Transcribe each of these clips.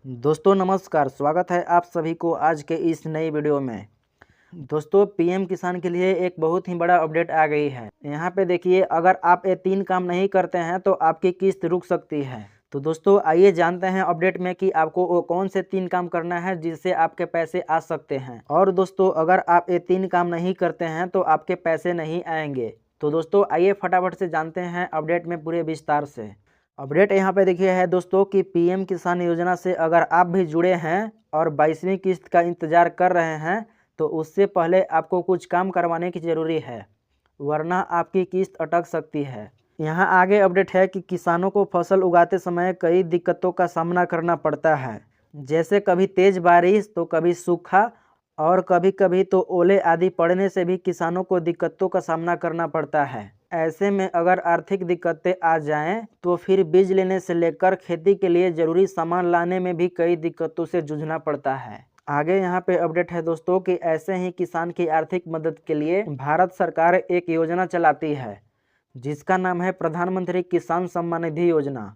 दोस्तों नमस्कार, स्वागत है आप सभी को आज के इस नई वीडियो में। दोस्तों पीएम किसान के लिए एक बहुत ही बड़ा अपडेट आ गई है। यहाँ पे देखिए, अगर आप ये 3 काम नहीं करते हैं तो आपकी किस्त रुक सकती है। तो दोस्तों आइए जानते हैं अपडेट में कि आपको वो कौन से 3 काम करना है जिससे आपके पैसे आ सकते हैं। और दोस्तों अगर आप ये 3 काम नहीं करते हैं तो आपके पैसे नहीं आएंगे। तो दोस्तों आइए फटाफट से जानते हैं अपडेट में पूरे विस्तार से। अपडेट यहाँ पे देखिए है दोस्तों कि पीएम किसान योजना से अगर आप भी जुड़े हैं और 22वीं किस्त का इंतज़ार कर रहे हैं तो उससे पहले आपको कुछ काम करवाने की ज़रूरी है, वरना आपकी किस्त अटक सकती है। यहाँ आगे अपडेट है कि किसानों को फसल उगाते समय कई दिक्कतों का सामना करना पड़ता है, जैसे कभी तेज़ बारिश तो कभी सूखा और कभी कभी तो ओले आदि पड़ने से भी किसानों को दिक्कतों का सामना करना पड़ता है। ऐसे में अगर आर्थिक दिक्कतें आ जाएं तो फिर बीज लेने से लेकर खेती के लिए ज़रूरी सामान लाने में भी कई दिक्कतों से जूझना पड़ता है। आगे यहाँ पे अपडेट है दोस्तों कि ऐसे ही किसान की आर्थिक मदद के लिए भारत सरकार एक योजना चलाती है जिसका नाम है प्रधानमंत्री किसान सम्मान निधि योजना।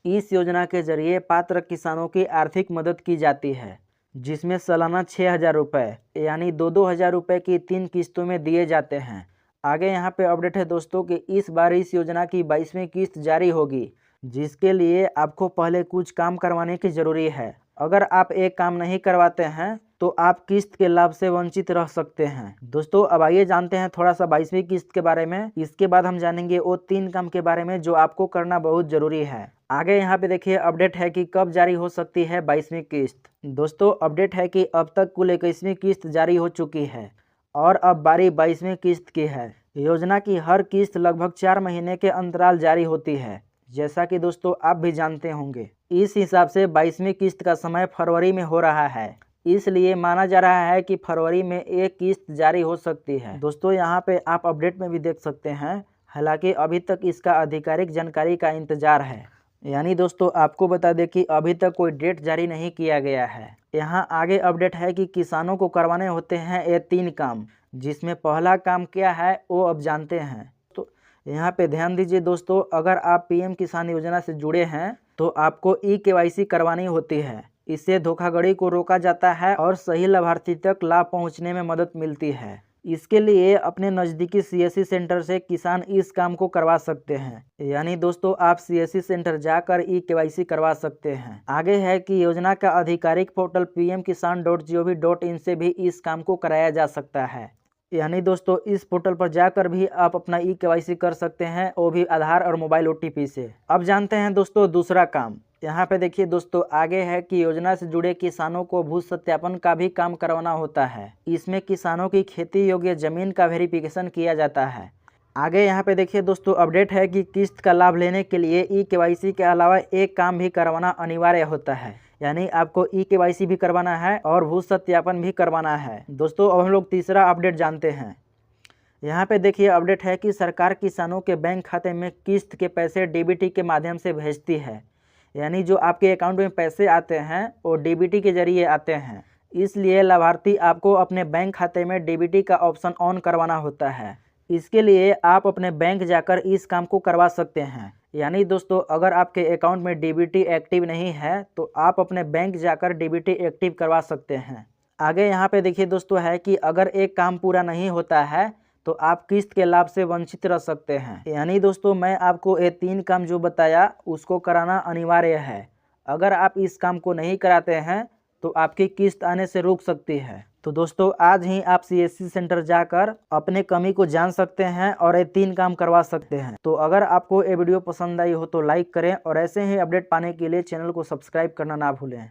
इस योजना के जरिए पात्र किसानों की आर्थिक मदद की जाती है, जिसमें सालाना 6,000 रुपये यानी 2-2 हज़ार रुपये की 3 किस्तों में दिए जाते हैं। आगे यहाँ पे अपडेट है दोस्तों कि इस बार इस योजना की 22वीं किस्त जारी होगी, जिसके लिए आपको पहले कुछ काम करवाने की ज़रूरी है। अगर आप एक काम नहीं करवाते हैं तो आप किस्त के लाभ से वंचित रह सकते हैं। दोस्तों अब आइए जानते हैं थोड़ा सा 22वीं किस्त के बारे में। इसके बाद हम जानेंगे वो 3 काम के बारे में जो आपको करना बहुत ज़रूरी है। आगे यहाँ पे देखिए अपडेट है कि कब जारी हो सकती है 22वीं किस्त। दोस्तों अपडेट है कि अब तक कुल 21वीं किस्त जारी हो चुकी है और अब बारी 22वीं किस्त की है। योजना की हर किस्त लगभग 4 महीने के अंतराल जारी होती है, जैसा कि दोस्तों आप भी जानते होंगे। इस हिसाब से 22वीं किस्त का समय फरवरी में हो रहा है, इसलिए माना जा रहा है कि फरवरी में एक किस्त जारी हो सकती है। दोस्तों यहाँ पे आप अपडेट में भी देख सकते हैं, हालांकि अभी तक इसका आधिकारिक जानकारी का इंतजार है। यानी दोस्तों आपको बता दें कि अभी तक कोई डेट जारी नहीं किया गया है। यहाँ आगे अपडेट है कि किसानों को करवाने होते हैं ये 3 काम, जिसमें पहला काम क्या है वो अब जानते हैं। तो यहाँ पे ध्यान दीजिए दोस्तों, अगर आप पीएम किसान योजना से जुड़े हैं तो आपको ई-केवाईसी करवानी होती है। इससे धोखाधड़ी को रोका जाता है और सही लाभार्थी तक लाभ पहुँचने में मदद मिलती है। इसके लिए अपने नज़दीकी सीएससी सेंटर से किसान इस काम को करवा सकते हैं। यानी दोस्तों आप सीएससी सेंटर जाकर ई-केवाईसी करवा सकते हैं। आगे है कि योजना का आधिकारिक पोर्टल pmkisan.gov.in से भी इस काम को कराया जा सकता है। यानी दोस्तों इस पोर्टल पर जाकर भी आप अपना ई-केवाईसी कर सकते हैं, वो भी आधार और मोबाइल OTP से। अब जानते हैं दोस्तों दूसरा काम। यहाँ पे देखिए दोस्तों आगे है कि योजना से जुड़े किसानों को भू सत्यापन का भी काम करवाना होता है। इसमें किसानों की खेती योग्य जमीन का वेरिफिकेशन किया जाता है। आगे यहाँ पे देखिए दोस्तों अपडेट है कि किस्त का लाभ लेने के लिए ई-केवाईसी के अलावा एक काम भी करवाना अनिवार्य होता है। यानी आपको ई-केवाईसी भी करवाना है और भू सत्यापन भी करवाना है। दोस्तों अब हम लोग तीसरा अपडेट जानते हैं। यहाँ पे देखिए अपडेट है कि सरकार किसानों के बैंक खाते में किस्त के पैसे डीबीटी के माध्यम से भेजती है। यानी जो आपके अकाउंट में पैसे आते हैं वो डीबीटी के जरिए आते हैं, इसलिए लाभार्थी आपको अपने बैंक खाते में डीबीटी का ऑप्शन ऑन करवाना होता है। इसके लिए आप अपने बैंक जाकर इस काम को करवा सकते हैं। यानी दोस्तों अगर आपके अकाउंट में डीबीटी एक्टिव नहीं है तो आप अपने बैंक जाकर डीबीटी एक्टिव करवा सकते हैं। आगे यहाँ पे देखिए दोस्तों है कि अगर एक काम पूरा नहीं होता है तो आप किस्त के लाभ से वंचित रह सकते हैं। यानी दोस्तों मैं आपको ये 3 काम जो बताया उसको कराना अनिवार्य है। अगर आप इस काम को नहीं कराते हैं तो आपकी किस्त आने से रुक सकती है। तो दोस्तों आज ही आप सीएससी सेंटर जाकर अपने कमी को जान सकते हैं और ये 3 काम करवा सकते हैं। तो अगर आपको ये वीडियो पसंद आई हो तो लाइक करें और ऐसे ही अपडेट पाने के लिए चैनल को सब्सक्राइब करना ना भूलें।